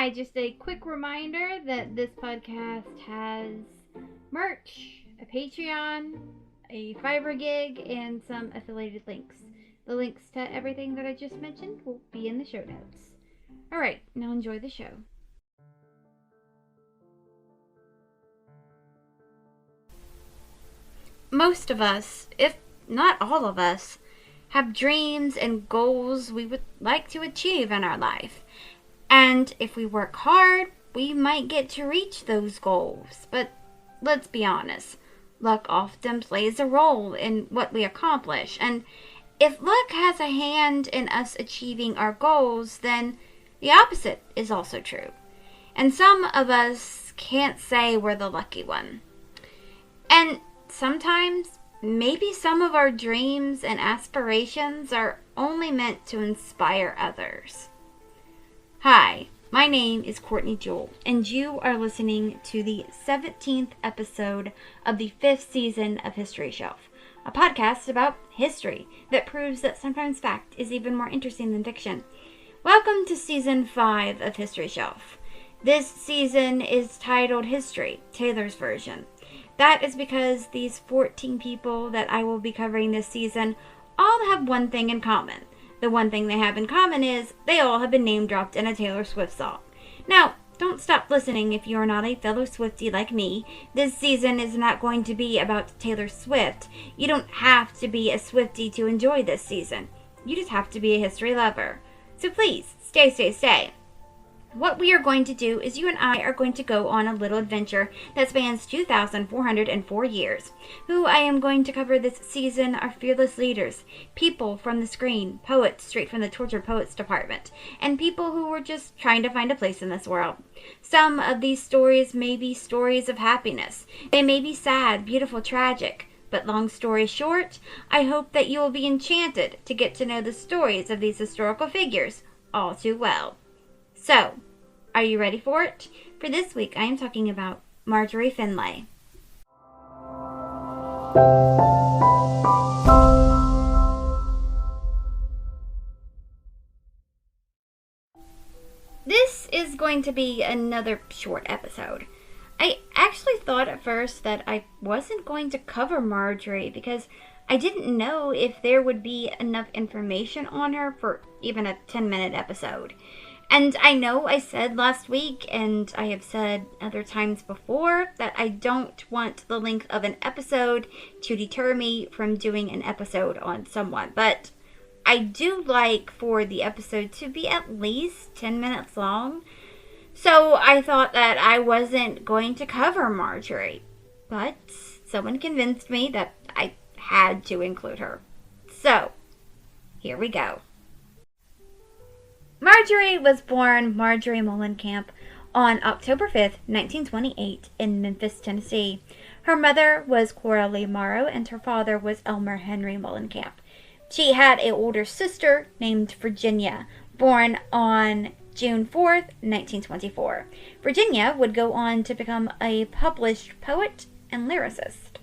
Hi, just a quick reminder that this podcast has merch, a Patreon, a Fiverr gig, and some affiliated links. The links to everything that I just mentioned will be in the show notes. Alright, now enjoy the show. Most of us, if not all of us, have dreams and goals we would like to achieve in our life. And if we work hard, we might get to reach those goals. But let's be honest, luck often plays a role in what we accomplish. And if luck has a hand in us achieving our goals, then the opposite is also true. And some of us can't say we're the lucky one. And sometimes, maybe some of our dreams and aspirations are only meant to inspire others. Hi, my name is Courtney Jewell, and you are listening to the 17th episode of the 5th season of History Shelf, a podcast about history that proves that sometimes fact is even more interesting than fiction. Welcome to Season 5 of History Shelf. This season is titled History, Taylor's Version. That is because these 14 people that I will be covering this season all have one thing in common. The one thing they have in common is they all have been name dropped in a Taylor Swift song. Now, don't stop listening if you're not a fellow Swiftie like me. This season is not going to be about Taylor Swift. You don't have to be a Swiftie to enjoy this season. You just have to be a history lover. So please, stay. What we are going to do is you and I are going to go on a little adventure that spans 2,404 years. Who I am going to cover this season are fearless leaders, people from the screen, poets straight from the Tortured Poets department, and people who were just trying to find a place in this world. Some of these stories may be stories of happiness. They may be sad, beautiful, tragic. But long story short, I hope that you will be enchanted to get to know the stories of these historical figures all too well. So, are you ready for it? For this week, I am talking about Marjorie Finlay. This is going to be another short episode. I actually thought at first that I wasn't going to cover Marjorie because I didn't know if there would be enough information on her for even a 10-minute episode. And I know I said last week, and I have said other times before, that I don't want the length of an episode to deter me from doing an episode on someone. But I do like for the episode to be at least 10 minutes long. So I thought that I wasn't going to cover Marjorie. But someone convinced me that I had to include her. So, here we go. Marjorie was born Marjorie Mullenkamp on October 5th, 1928 in Memphis, Tennessee. Her mother was Cora Lee Morrow and her father was Elmer Henry Mullenkamp. She had an older sister named Virginia, born on June 4th, 1924. Virginia would go on to become a published poet and lyricist.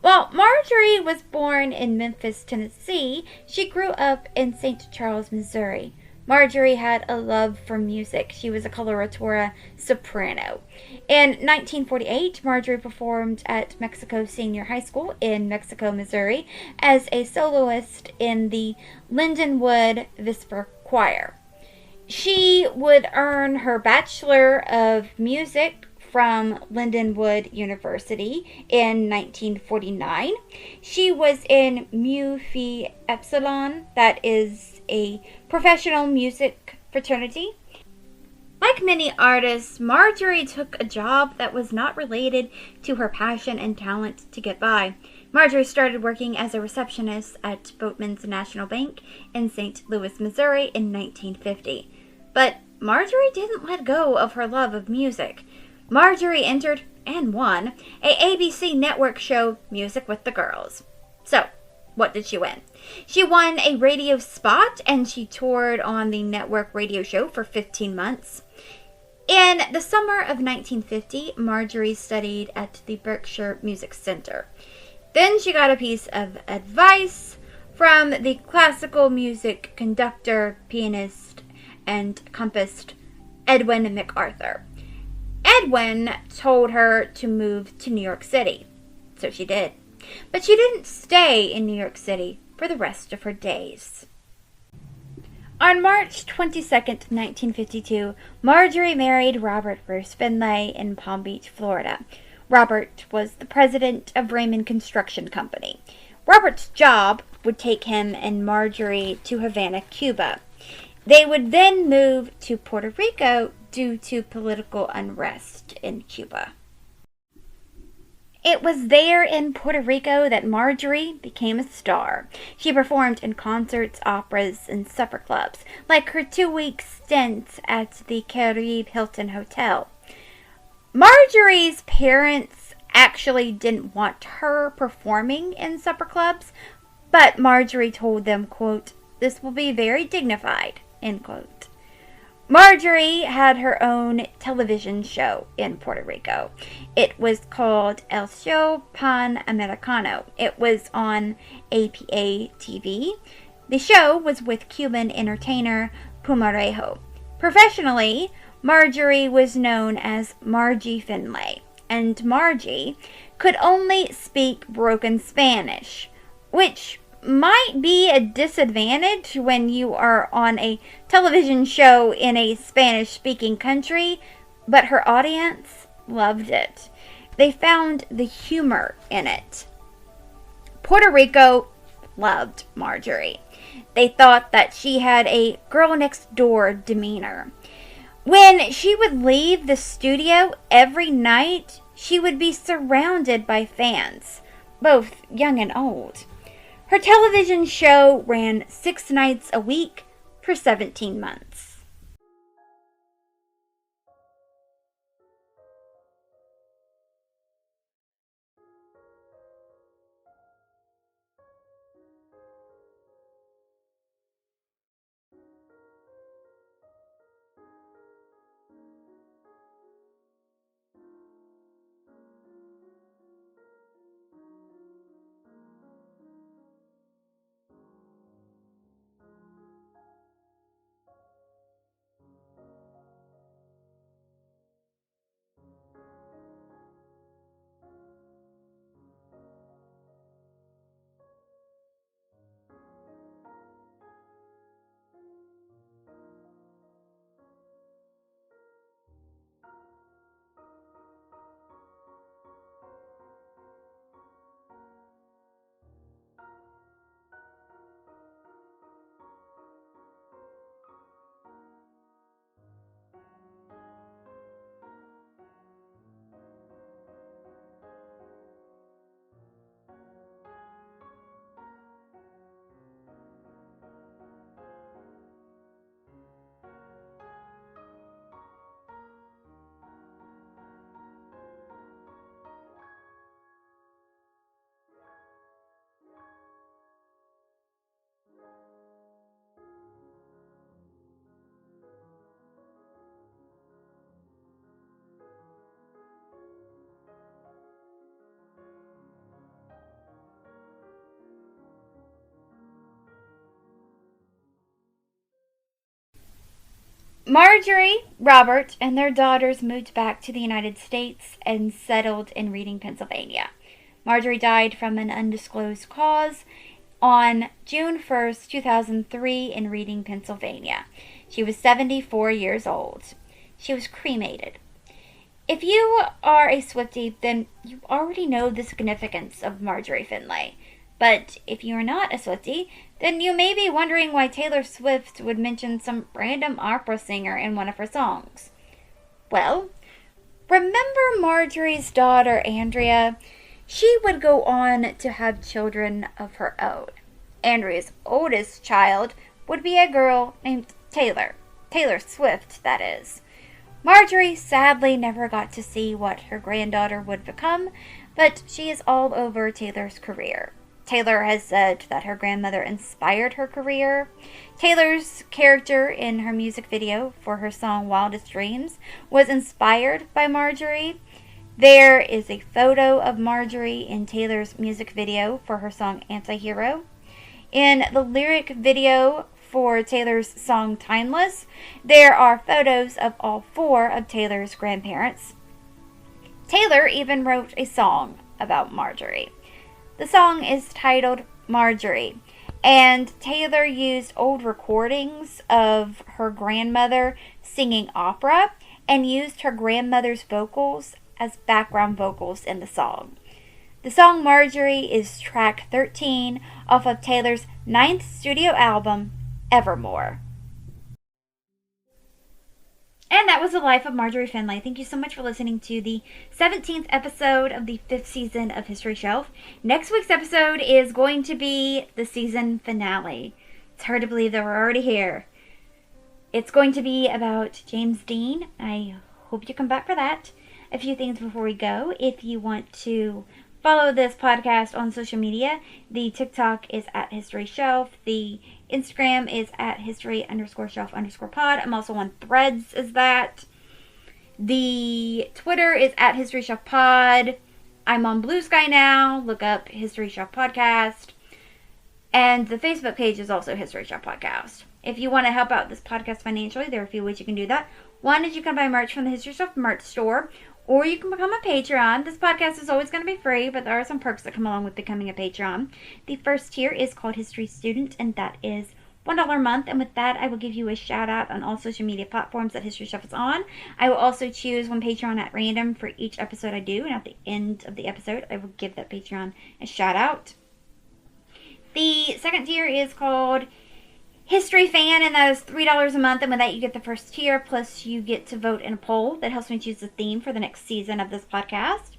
While Marjorie was born in Memphis, Tennessee, she grew up in St. Charles, Missouri. Marjorie had a love for music. She was a coloratura soprano. In 1948, Marjorie performed at Mexico Senior High School in Mexico, Missouri, as a soloist in the Lindenwood Vesper Choir. She would earn her Bachelor of Music from Lindenwood University in 1949. She was in Mu Phi Epsilon, that is a professional music fraternity. Like many artists, Marjorie took a job that was not related to her passion and talent to get by. Marjorie started working as a receptionist at Boatman's National Bank in St. Louis, Missouri in 1950. But Marjorie didn't let go of her love of music. Marjorie entered and won a ABC network show, Music with the Girls. So, what did she win? She won a radio spot and she toured on the network radio show for 15 months. In the summer of 1950, Marjorie studied at the Berkshire Music Center. Then she got a piece of advice from the classical music conductor, pianist, and Edwin MacArthur. Edwin told her to move to New York City, so she did. But she didn't stay in New York City for the rest of her days. On March 22nd, 1952, Marjorie married Robert Bruce Finlay in Palm Beach, Florida. Robert was the president of Raymond Construction Company. Robert's job would take him and Marjorie to Havana, Cuba. They would then move to Puerto Rico due to political unrest in Cuba. It was there in Puerto Rico that Marjorie became a star. She performed in concerts, operas, and supper clubs, like her 2-week stint at the Caribe Hilton Hotel. Marjorie's parents actually didn't want her performing in supper clubs, but Marjorie told them, quote, "This will be very dignified," end quote. Marjorie had her own television show in Puerto Rico. It was called El Show Panamericano. It was on APA TV. The show was with Cuban entertainer Pumarejo. Professionally, Marjorie was known as Margie Finlay, and Margie could only speak broken Spanish, which might be a disadvantage when you are on a television show in a Spanish-speaking country, but her audience loved it. They found the humor in it. Puerto Rico loved Marjorie. They thought that she had a girl-next-door demeanor. When she would leave the studio every night, she would be surrounded by fans, both young and old. Her television show ran 6 nights a week for 17 months. Marjorie, Robert, and their daughters moved back to the United States and settled in Reading, Pennsylvania. Marjorie died from an undisclosed cause on June 1st, 2003 in Reading, Pennsylvania. She was 74 years old. She was cremated. If you are a Swiftie, then you already know the significance of Marjorie Finlay. But if you are not a Swiftie, then you may be wondering why Taylor Swift would mention some random opera singer in one of her songs. Well, remember Marjorie's daughter, Andrea? She would go on to have children of her own. Andrea's oldest child would be a girl named Taylor Swift, that is. Marjorie sadly never got to see what her granddaughter would become, but she is all over Taylor's career. Taylor has said that her grandmother inspired her career. Taylor's character in her music video for her song Wildest Dreams was inspired by Marjorie. There is a photo of Marjorie in Taylor's music video for her song Antihero. In the lyric video for Taylor's song Timeless, there are photos of all 4 of Taylor's grandparents. Taylor even wrote a song about Marjorie. The song is titled Marjorie, and Taylor used old recordings of her grandmother singing opera and used her grandmother's vocals as background vocals in the song. The song Marjorie is track 13 off of Taylor's 9th studio album, Evermore. And that was the life of Marjorie Finlay. Thank you so much for listening to the 17th episode of the 5th season of History Shelf. Next week's episode is going to be the season finale. It's hard to believe that we're already here. It's going to be about James Dean. I hope you come back for that. A few things before we go. If you want to follow this podcast on social media, the TikTok is at History Shelf. The Instagram is at history_shelf_pod. I'm also on Threads as that. The Twitter is at History Shelf Pod. I'm on Blue Sky now. Look up History Shelf Podcast. And the Facebook page is also History Shelf Podcast. If you want to help out this podcast financially, there are a few ways you can do that. One is you can buy merch from the History Shelf merch store, or you can become a Patreon. This podcast is always going to be free, but there are some perks that come along with becoming a Patreon. The first tier is called History Student, and that is $1 a month. And with that, I will give you a shout out on all social media platforms that History Shelf is on. I will also choose one Patreon at random for each episode I do, and at the end of the episode, I will give that Patreon a shout out. The second tier is called History Fan, and that is $3 a month, and with that you get the first tier, plus you get to vote in a poll that helps me choose the theme for the next season of this podcast.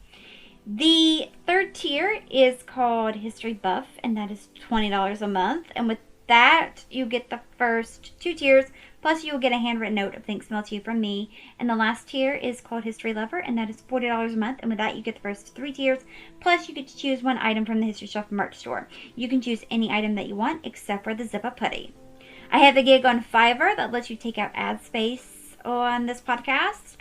The third tier is called History Buff, and that is $20 a month, and with that you get the first 2 tiers, plus you will get a handwritten note of thanks mail to you from me. And the last tier is called History Lover, and that is $40 a month, and with that you get the first 3 tiers, plus you get to choose one item from the History Shelf merch store. You can choose any item that you want except for the zip-up hoodie. I have a gig on Fiverr that lets you take out ad space on this podcast.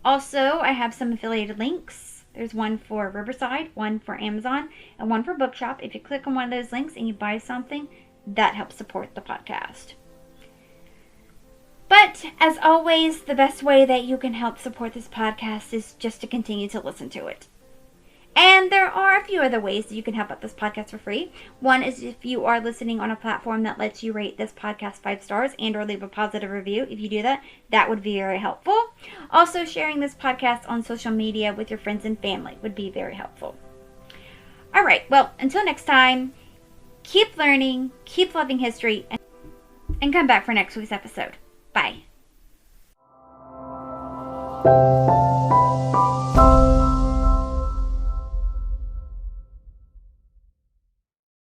Also, I have some affiliated links. There's one for Riverside, one for Amazon, and one for Bookshop. If you click on one of those links and you buy something, that helps support the podcast. But, as always, the best way that you can help support this podcast is just to continue to listen to it. And there are a few other ways that you can help out this podcast for free. One is if you are listening on a platform that lets you rate this podcast 5 stars and or leave a positive review. If you do that, that would be very helpful. Also, sharing this podcast on social media with your friends and family would be very helpful. All right, well, until next time, keep learning, keep loving history, and come back for next week's episode. Bye.